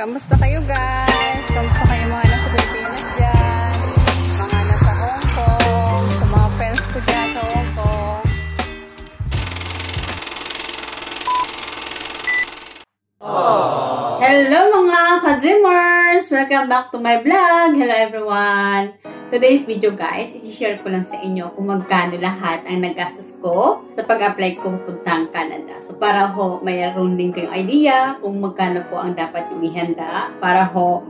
Kamusta kayo guys? Kamusta kayo mga nasa Pilipinas dyan? Mga nasa Hong Kong, sa mga friends ko dyan sa Hong Kong. Hello mga ka-dreamers! Welcome back to my vlog! Hello everyone! Today's video guys, i-share ko lang sa inyo kung magkano lahat ang nagastos ko sa pag-apply ko pupuntang Canada. So para ho, mayroon din kayong idea kung magkano po ang dapat yung ihanda para ho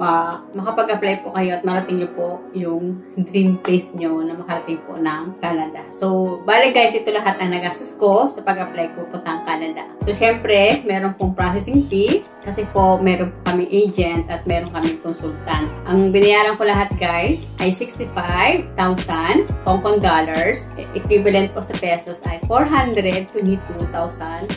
makapag-apply po kayo at marating nyo po yung dream place nyo na makarating po ng Canada. So balik guys, ito lahat ang nagastos ko sa pag-apply ko pupuntang Canada. So syempre, meron pong processing fee kasi po meron po kami agent at meron kami consultant. Ang binayaran ko lahat guys ay 65,000 Hong Kong dollars. Equivalent po sa pesos ay 422,500.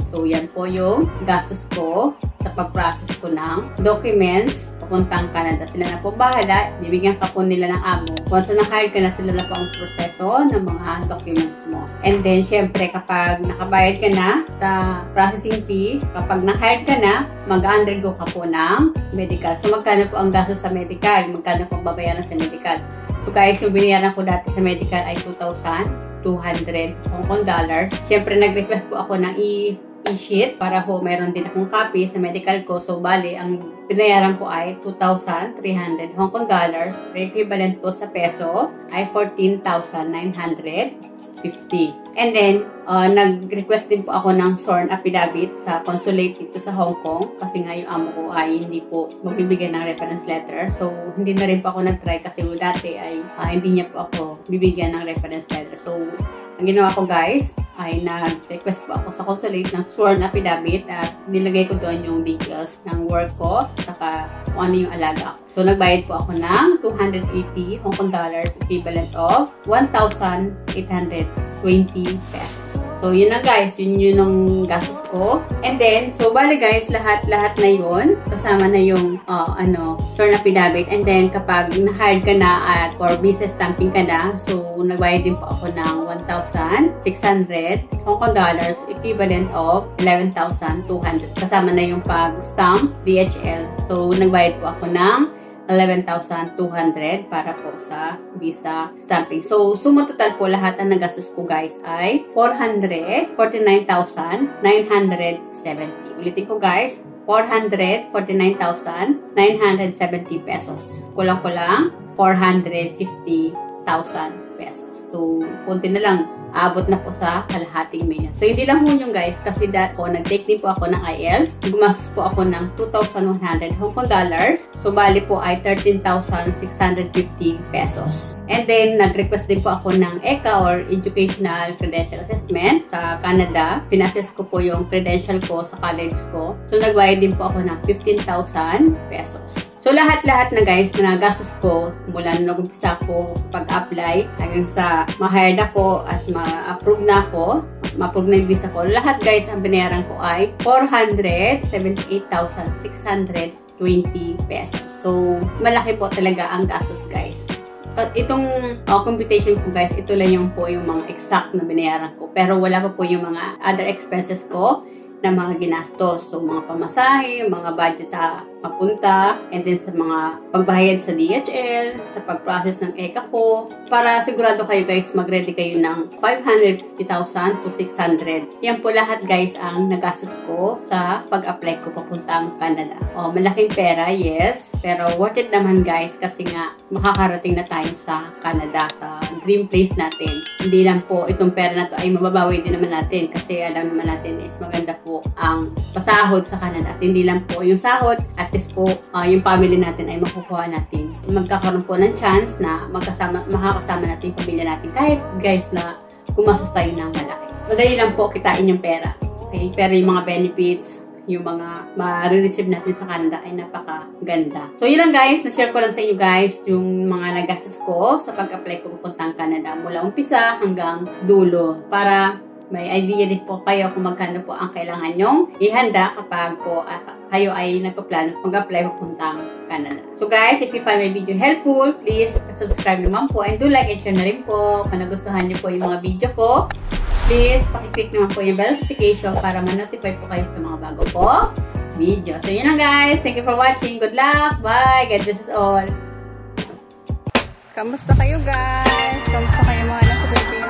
So, yan po yung gastos ko sa pag-process ko ng documents papuntang Canada. Sila na po bahala. Bibigyan ka po nila ng amo. Once na naka-hire ka na, sila na po ang proseso ng mga documents mo. And then, syempre, kapag nakabayad ka na sa processing fee, kapag naka-hire ka na, mag-undergo ka po ng medical. So, magkano po ang gastos sa medical? Magkano po babayaran sa medical? So, guys, yung binayaran ko dati sa medical ay 2,200 Hong Kong dollars. Syempre, nag-request po ako ng e-sheet para ho meron din akong copy sa medical ko. So, bali, ang binayaran ko ay 2,300 Hong Kong dollars. Equivalent po sa peso ay 14,950. And then, nag-request din po ako ng sworn affidavit sa consulate dito sa Hong Kong kasi nga yung amo ko ay hindi po magbibigay ng reference letter. So, hindi na rin po ako nag-try kasi dati ay hindi niya po ako bibigyan ng reference letter. So, ang ginawa ko guys ay nag-request po ako sa consulate ng sworn affidavit at nilagay ko doon yung details ng work ko saka kung ano yung alaga ko. So, nagbayad po ako ng 280 Hong Kong dollars equivalent of 1,820 pesos. So, yun na guys. Yun ang gastos ko. And then, so, bali guys, lahat na yun. Kasama na yung, sworn affidavit. And then, kapag na-hired ka na at for visa stamping ka na, so, nagbayad din po ako ng 1,600 Hong Kong dollars equivalent of 11,200. Kasama na yung pag-stamp, DHL. So, nagbayad po ako ng 11,200 para po sa visa stamping. So, suma total po lahat ang nagastos ko guys ay 449,970. Ulitin ko guys, 449,970 pesos. Kulang-kulang 450,000 pesos. So, konti na lang. Abot na po sa kalahating million. So, hindi lang po yung guys, kasi nag-take din po ako ng IELTS. Gumastos po ako ng 2,100 Hong Kong dollars. So, bali po ay 13,650 pesos. And then, nag-request din po ako ng ECA or Educational Credential Assessment sa Canada. Pinassess ko po yung credential ko sa college ko. So, nagbayad din po ako ng 15,000 pesos. So, lahat-lahat na guys na gastos ko mula nung nag-umpisa ko sa pag-apply hanggang sa ma-hired ako at ma-approve na ako, ma-approve na yung visa ko. Lahat guys, ang binayaran ko ay 478,620 pesos. So, malaki po talaga ang gastos guys. Itong computation ko guys, ito lang yung mga exact na binayaran ko. Pero wala pa po yung mga other expenses ko na mga ginastos. So, mga pamasahe, mga budget sa papunta, and then sa mga pagbayad sa DHL, sa pag-process ng ECA ko. Para sigurado kayo guys, mag-ready kayo ng 550,000 to 600. Yan po lahat guys ang nagastos ko sa pag-apply ko papuntang Canada. O, malaking pera, yes. Pero worth it naman guys kasi nga makakarating na tayo sa Canada, sa dream place natin. Hindi lang po itong pera na to ay mababawi din naman natin kasi alam naman natin is maganda po ang pasahod sa Canada. At hindi lang po yung sahod, at least po yung family natin ay makukuha natin. Magkakaroon po ng chance na makakasama natin yung pamilya natin kahit guys na gumastos tayo ng malaki. Madali lang po kitain yung pera. Okay? Pero yung mga benefits, yung mga ma-receive natin sa Canada ay napakaganda. So, yun lang guys. Na-share ko lang sa inyo guys yung mga nagastos ko sa pag-apply ko pupuntang Canada mula umpisa hanggang dulo para may idea din po kayo kung magkano po ang kailangan nyong ihanda kapag po kayo ay nagpaplano mag-apply pupuntang Canada. So guys, if you find my video helpful, please subscribe naman po and do like and share na rin po kung nagustuhan nyo po yung mga video ko. Please, pakiclick naman po yung bell notification para ma-notify po kayo sa mga bago po video. So, yun lang guys. Thank you for watching. Good luck. Bye. God bless us all. Kamusta kayo guys? Kamusta kayo mga nasa Pilipinas?